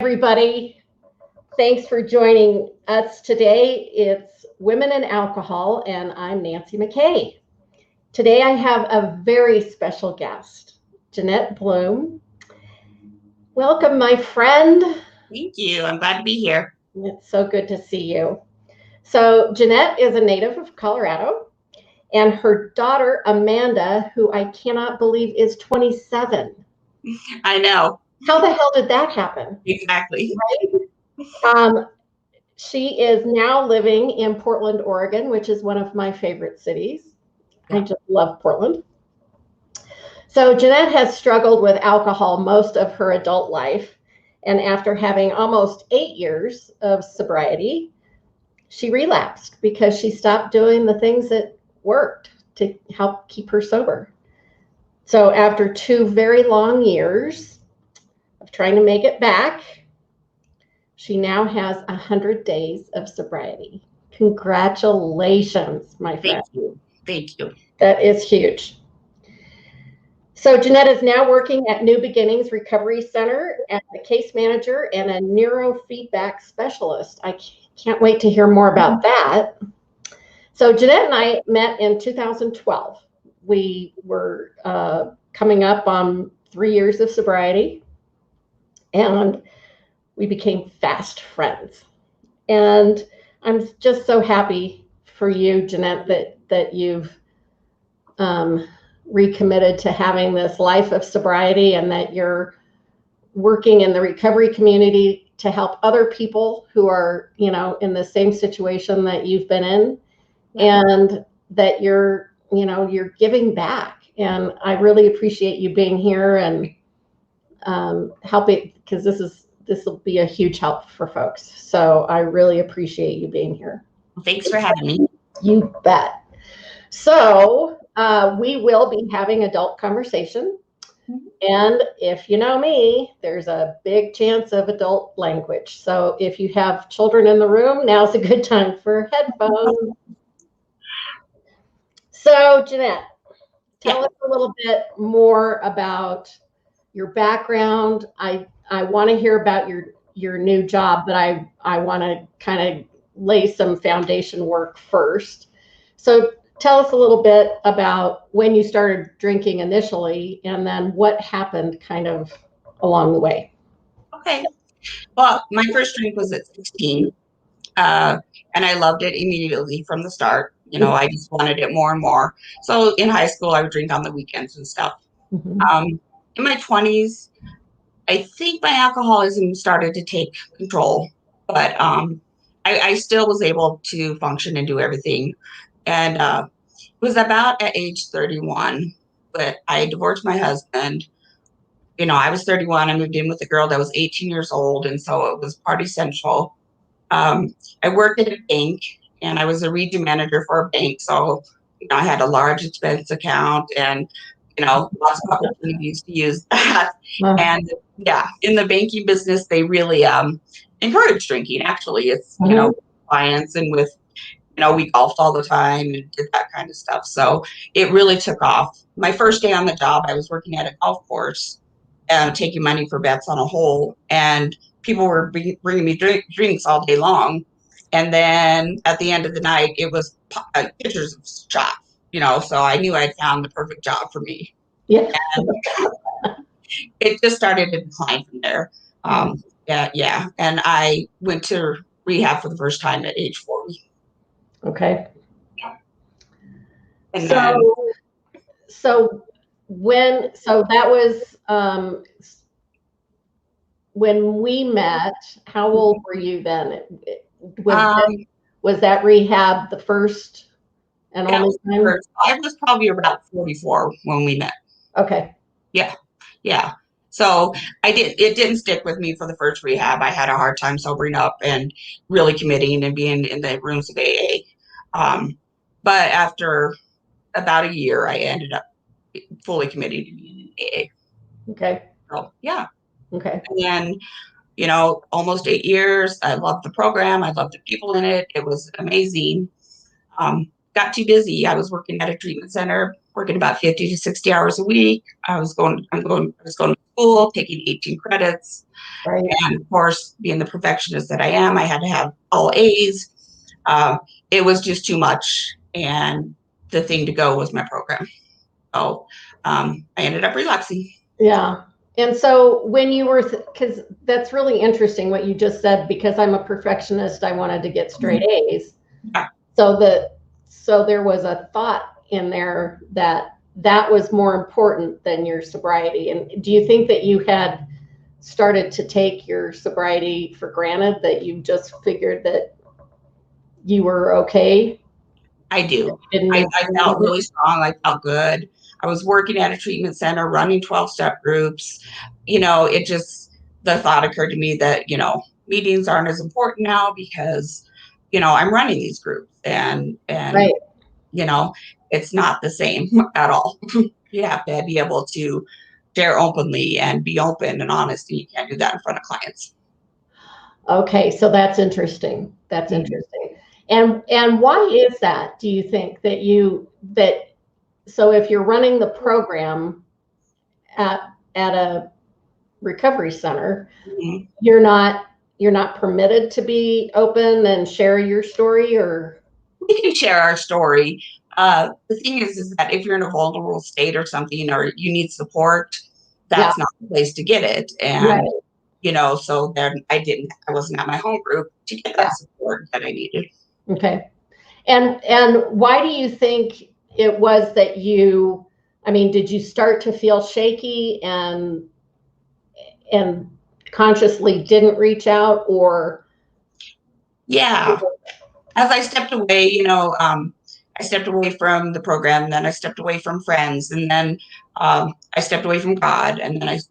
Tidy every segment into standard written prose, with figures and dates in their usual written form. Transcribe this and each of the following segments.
Everybody. Thanks for joining us today. It's Women in Alcohol, and I'm Nancy McKay. Today I have a very special guest, Jeanette Bloom. Welcome, my friend. Thank you. I'm glad to be here. It's so good to see you. So, Jeanette is a native of Colorado, and her daughter, Amanda, who I cannot believe is 27. I know. How the hell did that happen? Exactly. Right? She is now living in Portland, Oregon, which is one of my favorite cities. I just love Portland. So Jeanette has struggled with alcohol most of her adult life. And after having almost 8 years of sobriety, she relapsed because she stopped doing the things that worked to help keep her sober. So after 2 very long years of trying to make it back, she now has 100 days of sobriety. Congratulations, my friend. Thank you. Thank you. That is huge. So Jeanette is now working at New Beginnings Recovery Center as a case manager and a neurofeedback specialist. I can't wait to hear more about that. So Jeanette and I met in 2012. We were coming up on 3 years of sobriety, and we became fast friends. And I'm just so happy for you, Jeanette, that you've recommitted to having this life of sobriety and that you're working in the recovery community to help other people who are, in the same situation that you've been in, and that you're giving back. And I really appreciate you being here and helping, because this will be a huge help for folks. So I really appreciate you being here. Thanks for having me. You bet. So we will be having adult conversation. And if you know me, there's a big chance of adult language. So if you have children in the room, now's a good time for headphones. So Jeanette, tell us a little bit more about your background. I want to hear about your new job, but I want to kind of lay some foundation work first. So tell us a little bit about when you started drinking initially, and then what happened kind of along the way. Okay. Well, my first drink was at 16, and I loved it immediately from the start. I just wanted it more and more. So in high school, I would drink on the weekends and stuff. In my 20s, I think my alcoholism started to take control, but I still was able to function and do everything. And it was about at age 31, but I divorced my husband. I was 31. I moved in with a girl that was 18 years old, and so it was party central. I worked at a bank, and I was a region manager for a bank, so I had a large expense account, and lots of opportunities to use that. And in the banking business, they really encourage drinking. Actually, it's clients and with we golfed all the time and did that kind of stuff. So it really took off. My first day on the job, I was working at a golf course, taking money for bets on a hole, and people were bringing me drinks all day long. And then at the end of the night, it was pitchers of shots, so I knew I'd found the perfect job for me. Yeah. And it just started to decline from there. And I went to rehab for the first time at age 40. Okay. Yeah. And so that was when we met. How old were you then? Was that rehab the first and only time? I was probably about 44 when we met. Okay. Yeah. So it didn't stick with me for the first rehab. I had a hard time sobering up and really committing and being in the rooms of AA. But after about a year, I ended up fully committing to being in AA. Okay. So, yeah. Okay. And then, almost 8 years. I loved the program. I loved the people in it. It was amazing. Got too busy. I was working at a treatment center working about 50 to 60 hours a week. I was going to school, taking 18 credits. Right. And of course, being the perfectionist that I am, I had to have all A's. It was just too much. And the thing to go was my program. So I ended up relapsing. Yeah. And so when you were, because that's really interesting what you just said, because I'm a perfectionist, I wanted to get straight A's. Yeah. So there was a thought in there that was more important than your sobriety. And do you think that you had started to take your sobriety for granted, that you just figured that you were okay? I do. Didn't I need felt really strong. I felt good. I was working at a treatment center, running 12-step groups. It just, the thought occurred to me that, meetings aren't as important now because, I'm running these groups Right. you know, it's not the same at all. You have to be able to share openly and be open and honest, and you can't do that in front of clients. Okay, so that's interesting. That's Mhm. interesting. And why is that? Do you think that so if you're running the program at a recovery center, Mhm. you're not permitted to be open and share your story, or We can share our story. The thing is that if you're in a vulnerable state or something, or you need support, yeah, that's not the place to get it. right, And, so then I wasn't at my home group to get yeah, that support that I needed. okay. And why do you think it was that I mean, did you start to feel shaky and consciously didn't reach out, or Yeah. As I stepped away, I stepped away from the program, then I stepped away from friends, and then I stepped away from God, and then it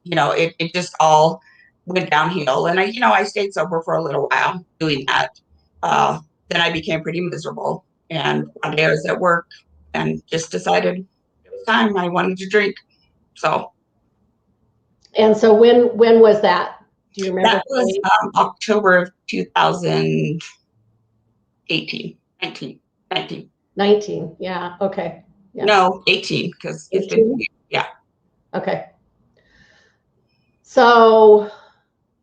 just all went downhill. And I stayed sober for a little while doing that. Uh, then I became pretty miserable. And one day I was at work and just decided it was time. I wanted to drink. So and so when was that? Do you remember that the was date? October of 2018, 19, 19. 19. Yeah. Okay. Yeah. No, 18, because it's been, 18. yeah. Okay. So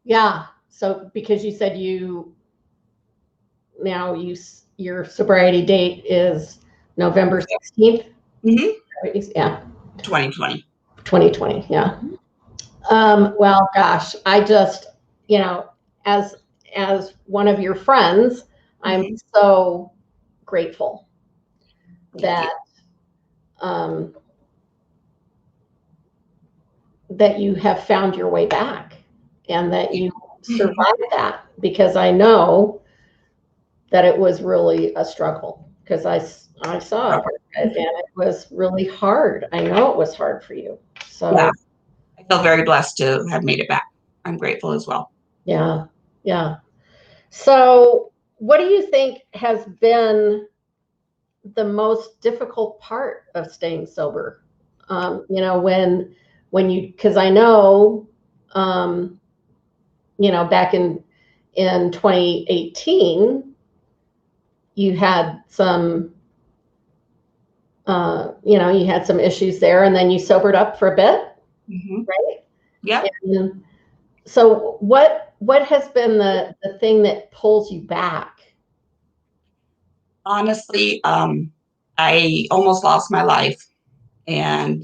yeah. So because you said your sobriety date is November 16th. Mm-hmm. Yeah. 2020. 2020. Yeah. Well, gosh, I just, you know, as one of your friends, I'm Mm-hmm. so grateful Thank you. that um, that you have found your way back and that you survived that, because I know that it was really a struggle, because I saw it and it was really hard. I know it was hard for you. Yeah, So I feel very blessed to have made it back. I'm grateful as well. yeah, yeah. So what do you think has been the most difficult part of staying sober? When you, because I know, back in 2018, you had some, you had some issues there, and then you sobered up for a bit, Mm-hmm. right? Yep. And so what has been the thing that pulls you back? Honestly, I almost lost my life, and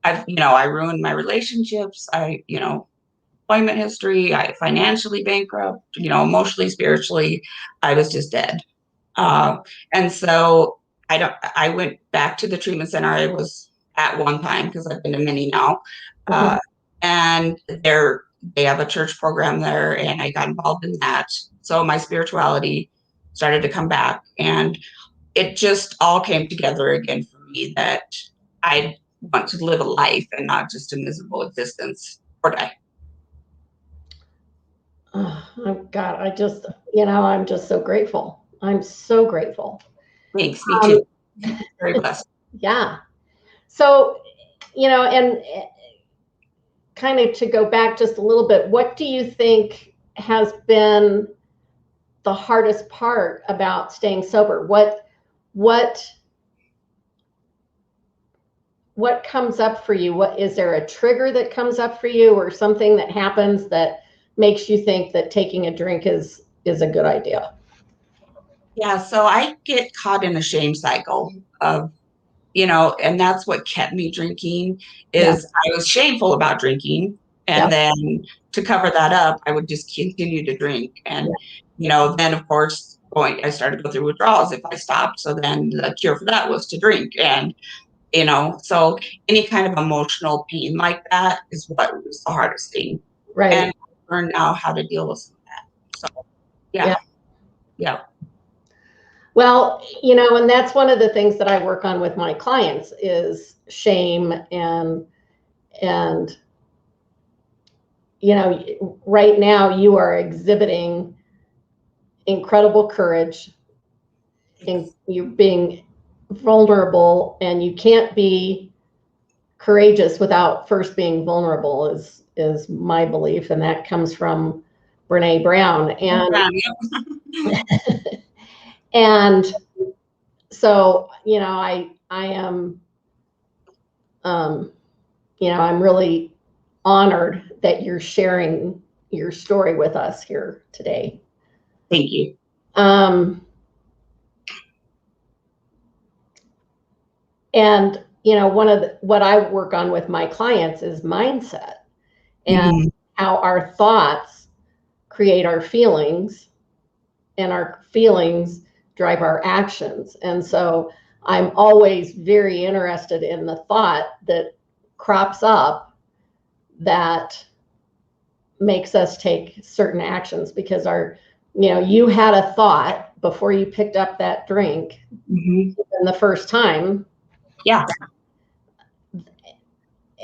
I ruined my relationships. Employment history. I financially bankrupt. Emotionally, spiritually, I was just dead. Uh, and so I went back to the treatment center I was at one time, because I've been to many now. Uh, Mhm. and they have a church program there, and I got involved in that. So my spirituality started to come back, and it just all came together again for me that I want to live a life and not just a miserable existence or die. Oh, God, I'm just so grateful. I'm so grateful. Thanks, me Um, too. Very blessed. yeah. So, and kind of to go back just a little bit, what do you think has been the hardest part about staying sober? What what comes up for you? What is there a trigger that comes up for you, or something that happens that makes you think that taking a drink is a good idea? Yeah, so I get caught in a shame cycle of, and that's what kept me drinking, Yeah. is I was shameful about drinking. Yeah. And then to cover that up, I would just continue to drink. And, Yeah. then of course, I started to go through withdrawals if I stopped. So then the cure for that was to drink. And, so any kind of emotional pain like that is what was the hardest thing. Right. And I learned now how to deal with some of that. So, Yeah. yeah. Yeah. Well, and that's one of the things that I work on with my clients is shame and right now you are exhibiting incredible courage, and you're being vulnerable, and you can't be courageous without first being vulnerable is my belief, and that comes from Brene Brown. And so I am I'm really honored that you're sharing your story with us here today. Thank you. And what I work on with my clients is mindset, and how our thoughts create our feelings, and our feelings drive our actions. And so I'm always very interested in the thought that crops up that makes us take certain actions, because you had a thought before you picked up that drink, and the first time. Yeah.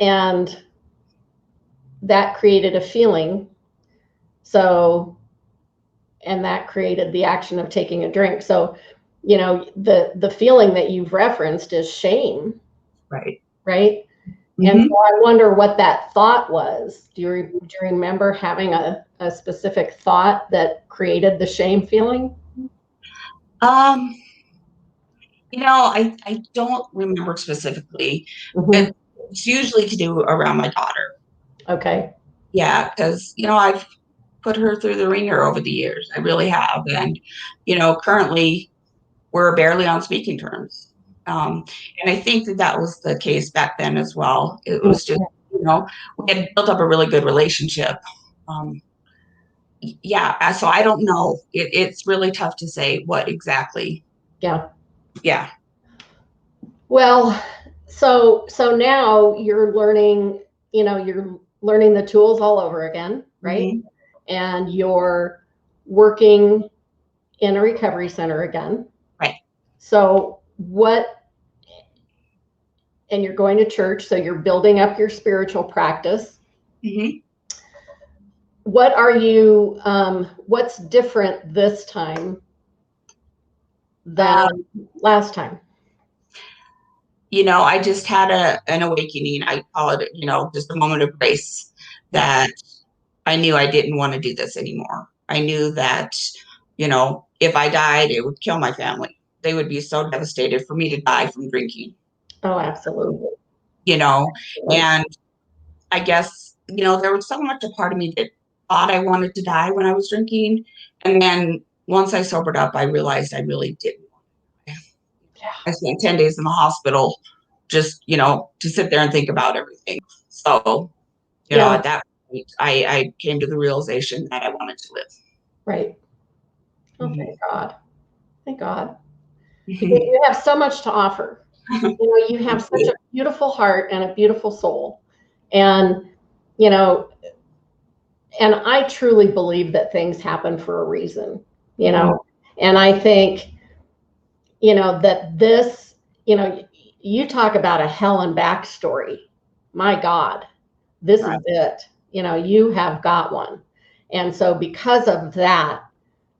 And that created a feeling. So, and that created the action of taking a drink. So, the feeling that you've referenced is shame. Right. Right. And so I wonder what that thought was. Do you remember having a specific thought that created the shame feeling? I don't remember specifically. It's usually to do around my daughter. Okay. Yeah, because, I've put her through the ringer over the years. I really have. And, currently we're barely on speaking terms. And I think that was the case back then as well. It was just, we had built up a really good relationship. Yeah, so I don't know. It's really tough to say what exactly. Yeah. Yeah. Well, so now you're learning the tools all over again, right? And you're working in a recovery center again. Right. So and you're going to church, so you're building up your spiritual practice. What are you, what's different this time than last time? I just had an awakening. I call it, just a moment of grace, that I knew I didn't want to do this anymore. I knew that, if I died, it would kill my family. They would be so devastated for me to die from drinking. Oh, absolutely. And I guess, there was so much a part of me that thought I wanted to die when I was drinking. And then once I sobered up, I realized I really didn't. I spent 10 days in the hospital just, to sit there and think about everything. So, at that point, I came to the realization that I wanted to live. Right. Oh, thank God. Thank God. Because you have so much to offer. You have such a beautiful heart and a beautiful soul. And, and I truly believe that things happen for a reason, and I think, that this, you talk about a hell and back story. My God, this is it. You have got one. And so because of that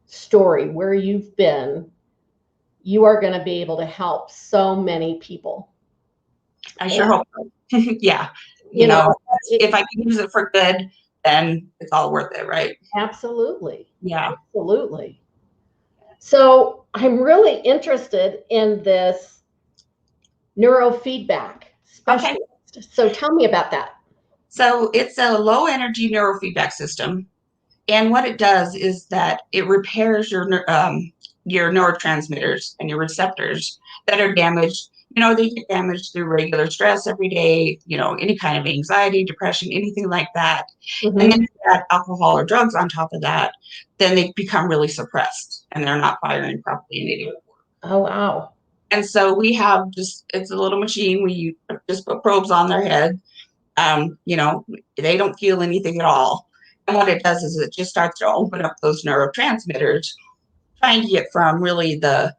story, where you've been, you are going to be able to help so many people. I sure hope so. Yeah. If I can use it for good, then it's all worth it, right? Absolutely. Yeah. Absolutely. So I'm really interested in this neurofeedback Specialist. So tell me about that. So it's a low energy neurofeedback system. And what it does is that it repairs your neurotransmitters and your receptors that are damaged. They get damaged through regular stress every day, any kind of anxiety, depression, anything like that. And then if you add alcohol or drugs on top of that, then they become really suppressed and they're not firing properly anymore. Oh, wow. And so we have it's a little machine. We just put probes on their head. They don't feel anything at all. And what it does is it just starts to open up those neurotransmitters, trying to get from really the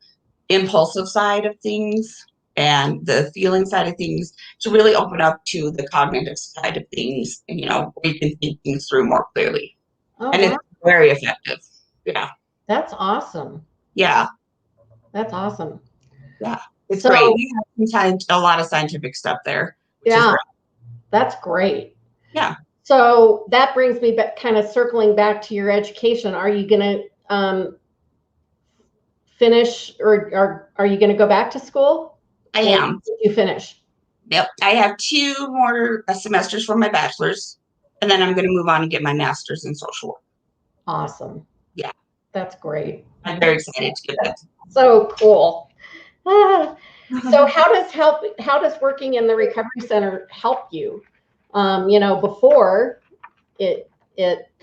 impulsive side of things and the feeling side of things to really open up to the cognitive side of things, and, where you can think things through more clearly. Oh, and wow. It's very effective. Yeah. That's awesome. Yeah. That's awesome. Yeah. It's great. We have a lot of scientific stuff there. Which is great. That's great. Yeah. So that brings me back, kind of circling back to your education. Are you going to finish, or are you going to go back to school? I am. Did you finish? Yep. I have 2 more semesters for my bachelor's, and then I'm going to move on and get my master's in social work. Awesome. Yeah. That's great. I'm very excited to get that. So cool. So how does working in the recovery center help you? Before it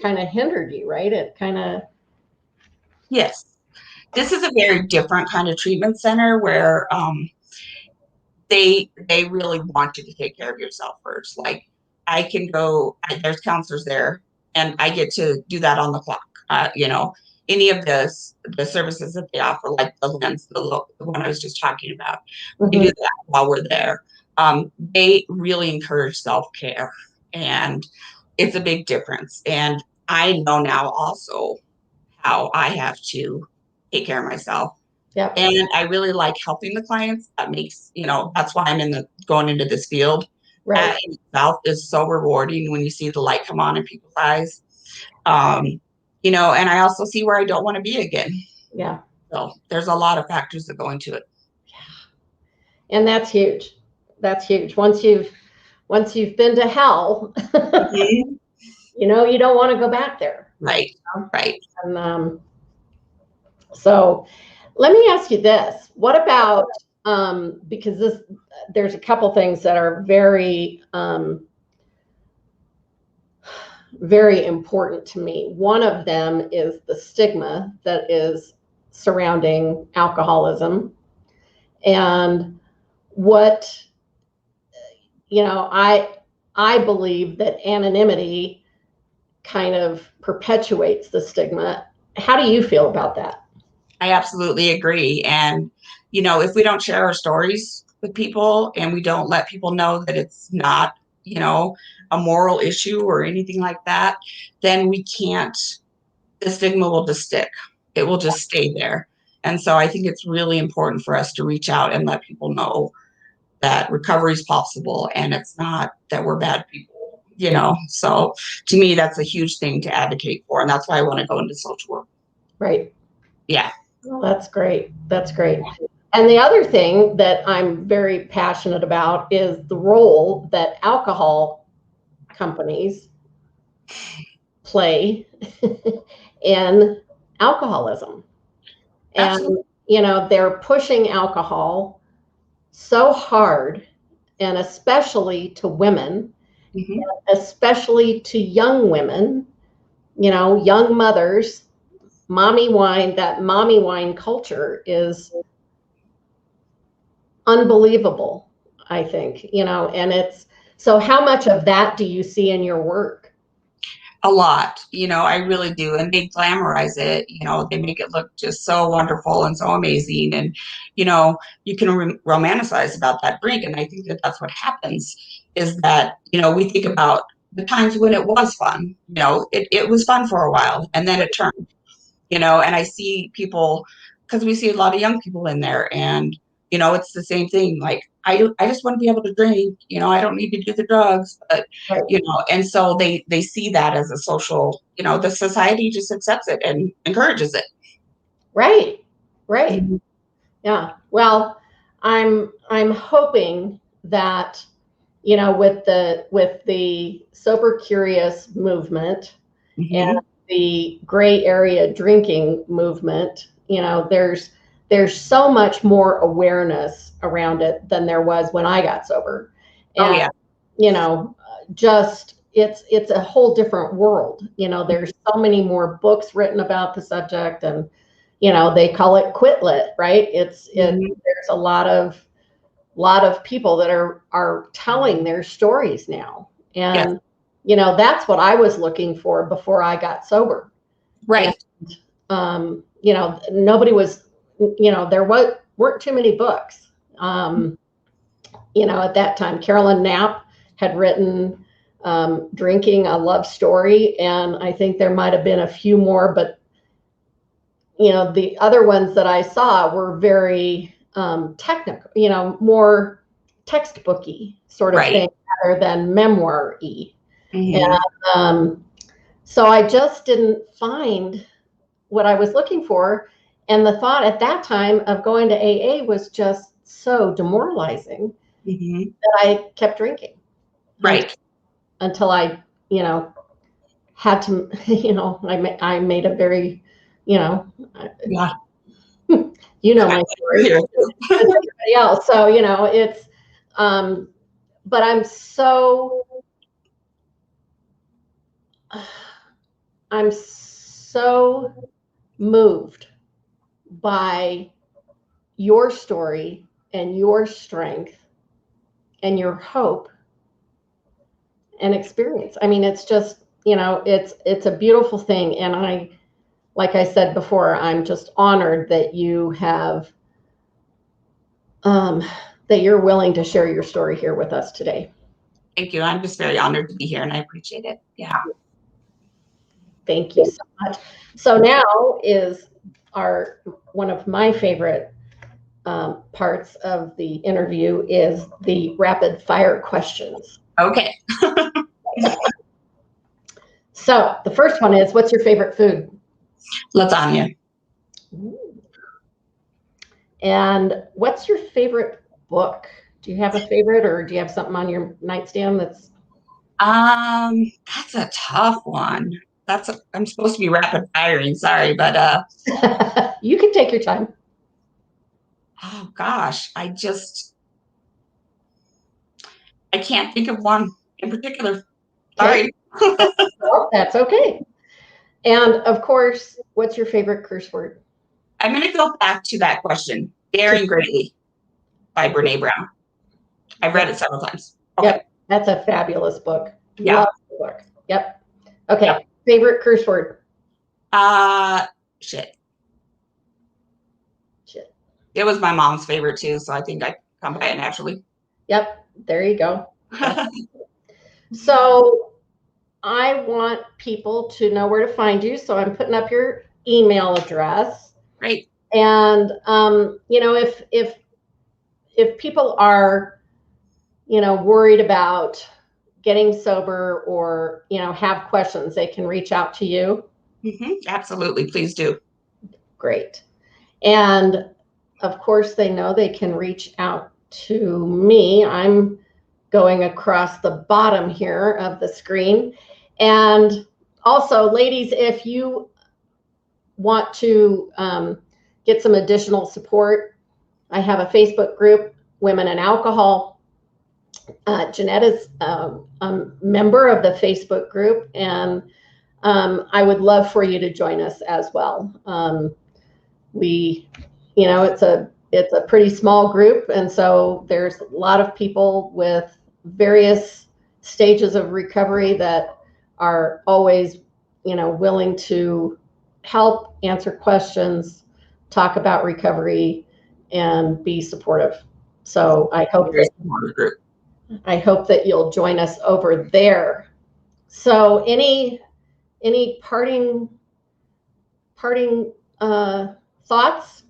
kind of hindered you, right? It kind of. Yes. This is a very different kind of treatment center where they really want you to take care of yourself first. Like, I can go, there's counselors there, and I get to do that on the clock. Any of the services that they offer, like the lens, the one I was just talking about, we do that while we're there. They really encourage self-care, and it's a big difference. And I know now also how I have to take care of myself. Yep. And I really like helping the clients. That makes, that's why I'm going into this field. Right. That in itself is so rewarding when you see the light come on in people's eyes. And I also see where I don't want to be again. Yeah. So there's a lot of factors that go into it. Yeah. And that's huge. That's huge. Once you've been to hell, you don't want to go back there. Right. Right. And so let me ask you this. What about, because there's a couple things that are very, very important to me. One of them is the stigma that is surrounding alcoholism, and what, I believe that anonymity kind of perpetuates the stigma. How do you feel about that? I absolutely agree. And, if we don't share our stories with people and we don't let people know that it's not, a moral issue or anything like that, then the stigma will just stick. It will just stay there. And so I think it's really important for us to reach out and let people know that recovery is possible and it's not that we're bad people, So to me, that's a huge thing to advocate for. And that's why I want to go into social work. Right. Yeah. Well, that's great. That's great. And the other thing that I'm very passionate about is the role that alcohol companies play in alcoholism. Absolutely. And, they're pushing alcohol so hard, and especially to women, especially to young women, young mothers. That mommy wine culture is unbelievable, I think, and so how much of that do you see in your work? A lot, I really do. And they glamorize it, they make it look just so wonderful and so amazing. And, you can romanticize about that drink. And I think that that's what happens is that, we think about the times when it was fun, it was fun for a while and then it turned, and I see people, because we see a lot of young people in there, and it's the same thing. Like, I just want to be able to drink, I don't need to do the drugs, but Right. And so they see that as a social, the society just accepts it and encourages it. Right. Yeah. Well, I'm hoping that with the sober curious movement and the gray area drinking movement, there's so much more awareness around it than there was when I got sober. And, just it's a whole different world. There's so many more books written about the subject, and they call it quit lit, right? There's a lot of people that are telling their stories now, and that's what I was looking for before I got sober. Right. And, nobody was, there weren't too many books. At that time, Carolyn Knapp had written Drinking a Love Story, and I think there might have been a few more, but the other ones that I saw were very technical, more textbooky sort of thing rather than memoir-y. And so I just didn't find what I was looking for. And the thought at that time of going to AA was just so demoralizing that I kept drinking. Right. Until I, had to, I made a very, my story, everybody else. So, it's, but I'm so moved by your story and your strength and your hope and experience. I mean, it's just, it's a beautiful thing. And like I said before, I'm just honored that you have, that you're willing to share your story here with us today. Thank you. I'm just very honored to be here, and I appreciate it. Yeah. Thank you so much. So now is one of my favorite parts of the interview is the rapid fire questions. Okay. So the first one is, what's your favorite food? Lasagna. Ooh. And what's your favorite book? Do you have a favorite, or do you have something on your nightstand that's? That's a tough one. I'm supposed to be rapid firing. Sorry, but you can take your time. Oh gosh, I can't think of one in particular. Sorry. Well, that's okay. And of course, what's your favorite curse word? I'm going to go back to that question. Daring Greatly by Brene Brown. I've read it several times. Okay. Yep, that's a fabulous book. Yeah. Love the book. Yep. Okay. Yep. Favorite curse word? Shit. Shit. It was my mom's favorite too, so I think I come by it naturally. Yep. There you go. So I want people to know where to find you. So I'm putting up your email address. Great. And if people are, worried about getting sober or, have questions, they can reach out to you. Absolutely. Please do. Great. And of course, they know they can reach out to me. I'm going across the bottom here of the screen. And also, ladies, if you want to get some additional support, I have a Facebook group, Women in Alcohol. Jeanette is a member of the Facebook group, and I would love for you to join us as well. It's a pretty small group, and so there's a lot of people with various stages of recovery that are always, willing to help, answer questions, talk about recovery, and be supportive. So I hope that you'll join us over there. So any parting thoughts?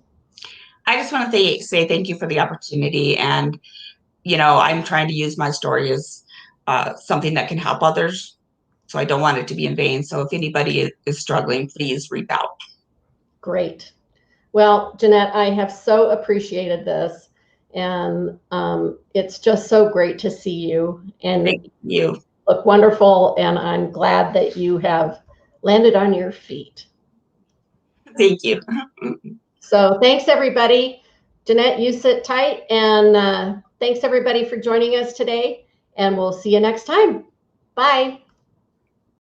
I just want to say thank you for the opportunity. And, I'm trying to use my story as something that can help others. So I don't want it to be in vain. So if anybody is struggling, please reach out. Great. Well, Jeanette, I have so appreciated this. and it's just so great to see you. And Thank you. Look wonderful, and I'm glad that you have landed on your feet. Thank you. So thanks, everybody. Jeanette, you sit tight, and thanks, everybody, for joining us today, and we'll see you next time. Bye.